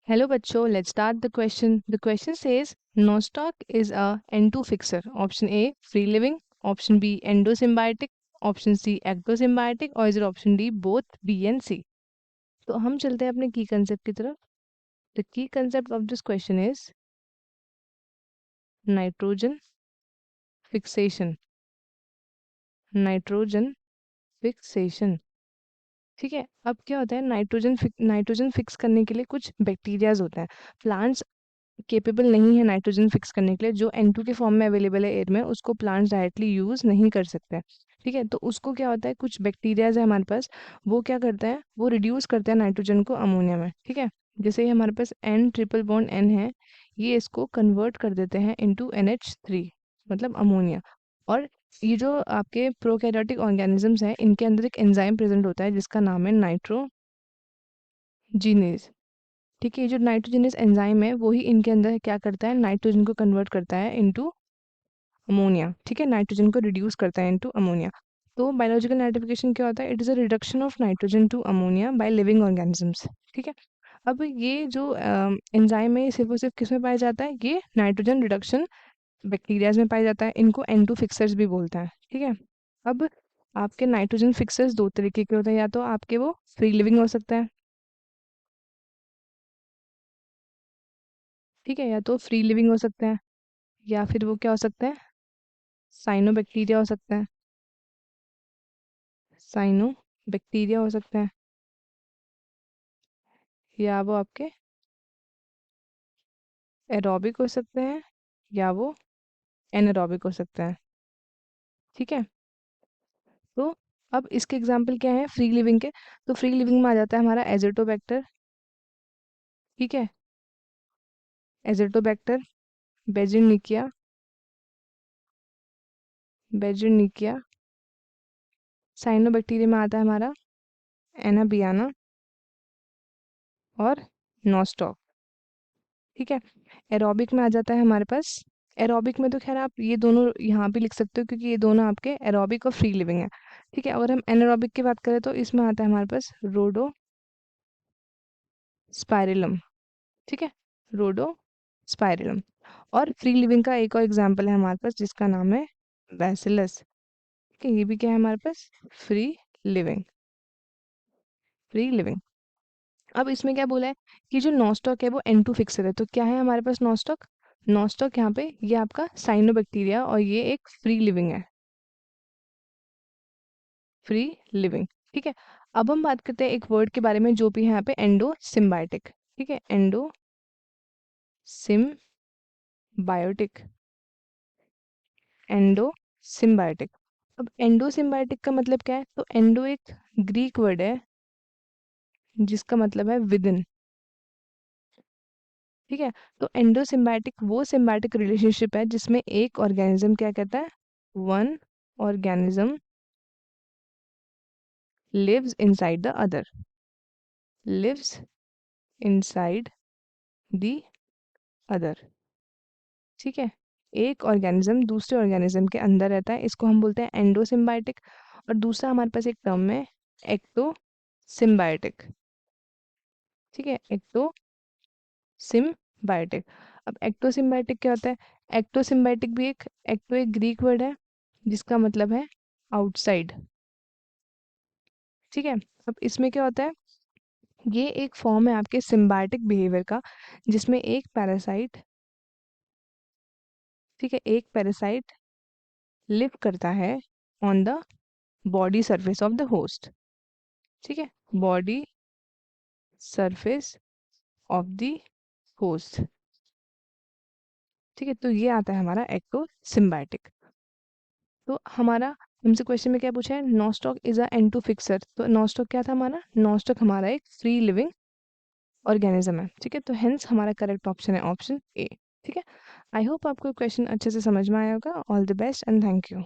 Hello बच्चों, let's start the question. The question says Nostoc is a N2 fixer. Option A free living, option B endosymbiotic, option C ectosymbiotic और is it option D both B and C. तो हम चलते हैं अपने की concept की तरफ. The key concept of this question is nitrogen fixation. Nitrogen fixation. ठीक है. अब क्या होता है, नाइट्रोजन फिक्स करने के लिए कुछ बैक्टीरियाज होते हैं. प्लांट्स केपेबल नहीं है नाइट्रोजन फिक्स करने के लिए. जो N2 के फॉर्म में अवेलेबल है एयर में, उसको प्लांट्स डायरेक्टली यूज नहीं कर सकते हैं. ठीक है. तो उसको क्या होता है, कुछ बैक्टीरियाज है हमारे पास, वो क्या करते हैं, वो रिड्यूस करते हैं नाइट्रोजन को अमोनिया में. ठीक है. जैसे ये हमारे पास N ट्रिपल बॉन्ड N है, ये इसको कन्वर्ट कर देते हैं इनटू NH3, मतलब अमोनिया. और ये जो आपके प्रोकैरियोटिक ऑर्गेनिजम्स हैं, इनके अंदर एक एंजाइम प्रेजेंट होता है जिसका नाम है नाइट्रोजीनेज. ठीक है. ये जो नाइट्रोजनस एंजाइम है, वो ही इनके अंदर क्या करता है, नाइट्रोजन को कन्वर्ट करता है इनटू अमोनिया. ठीक है. नाइट्रोजन को रिड्यूस करता है इनटू अमोनिया. तो बायोलॉजिकल नाइट्रिफिकेशन क्या होता है, it is a reduction of nitrogen to ammonia by living organisms. ठीक है. अब ये जो एंजाइम है, ये सिर्फ और सिर्फ किस में पाया जाता है, ये नाइट्रोजन रिडक्शन बैक्टीरियाज में पाया जाता है. इनको N2 फिक्सर्स भी बोलते हैं. ठीक है. अब आपके नाइट्रोजन फिक्सर्स दो तरीके के होते हैं. या तो आपके वो फ्री लिविंग हो सकता है. ठीक है. या तो फ्री लिविंग हो सकता है, या फिर वो क्या हो सकता है, साइनो बैक्टीरिया हो सकता है. साइनो बैक्टीरिया हो सकता है, या वो आपके एरोबिक हो सकते हैं, या वो एनारोबिक हो सकता है. ठीक है. तो अब इसके एग्जाम्पल क्या है फ्री लिविंग के. तो फ्री लिविंग में आ जाता है हमारा एजोटोबैक्टर. ठीक है. एजोटोबैक्टर, बेजिनिकिया, बेजिनिकिया. साइनो बैक्टीरिया में आता है हमारा एनाबियाना और नॉस्टॉक. ठीक है. एरोबिक में आ जाता है हमारे पास. एरोबिक में तो खैर आप ये दोनों यहाँ भी लिख सकते हो, क्योंकि ये दोनों आपके एरोबिक और फ्री लिविंग है. ठीक है. अगर हम एनारोबिक की बात करें, तो इसमें आता है हमारे पास रोडो स्पाइरलम. ठीक है. रोडो स्पाइरलम. और फ्री लिविंग का एक और एग्जाम्पल है हमारे पास, जिसका नाम है बैसिलस. ठीक है. ये भी क्या है हमारे पास, फ्री लिविंग. Free living. अब इसमें क्या बोला है कि जो नॉस्टॉक है वो N2 फिक्सर है. तो क्या है हमारे पास नॉस्टॉक. नॉस्टॉक यहाँ पे ये आपका साइनोबैक्टीरिया, और ये एक फ्री लिविंग है. Free living. ठीक है. अब हम बात करते हैं एक वर्ड के बारे में जो भी है यहाँ पे, एंडो सिम्बायोटिक. ठीक है. Endo symbiotic. Endo symbiotic. अब एंडो सिम्बायोटिक का मतलब क्या है, तो एंडो एक ग्रीक वर्ड है जिसका मतलब है विद इन. ठीक है. तो एंडोसिम्बायोटिक वो सिम्बायोटिक रिलेशनशिप है जिसमें एक ऑर्गेनिज्म क्या कहता है, one organism lives inside the other. Lives inside the other. ठीक है. एक ऑर्गेनिज्म दूसरे ऑर्गेनिज्म के अंदर रहता है, इसको हम बोलते हैं एंडोसिम्बायोटिक. और दूसरा हमारे पास एक टर्म है एक्टोसिम्बायोटिक. ठीक है. एक्टोसिम्बायोटिक. अब एक्टोसिम्बायोटिक क्या होता है, एक्टोसिम्बायोटिक भी एक्टो एक ग्रीक वर्ड है जिसका मतलब है आउटसाइड. ठीक है. अब इसमें क्या होता है, ये एक फॉर्म है आपके सिम्बायोटिक बिहेवियर का, जिसमें एक पैरासाइट, ठीक है, एक पैरासाइट लिव करता है on the body surface of the host. ठीक है. Body surface of the host. ठीक है. तो ये आता है हमारा एक्टो सिम्बायोटिक. तो हमारा हमसे क्वेश्चन में क्या पूछा है, nostoc is a N2 fixer. तो नॉस्टॉक क्या था हमारा, नॉस्टॉक हमारा एक फ्री लिविंग ऑर्गेनिज्म है. ठीक है. तो हेंस हमारा करेक्ट ऑप्शन है ऑप्शन ए. ठीक है. आई होप आपको क्वेश्चन अच्छे से समझ में आया होगा. All the best and thank you.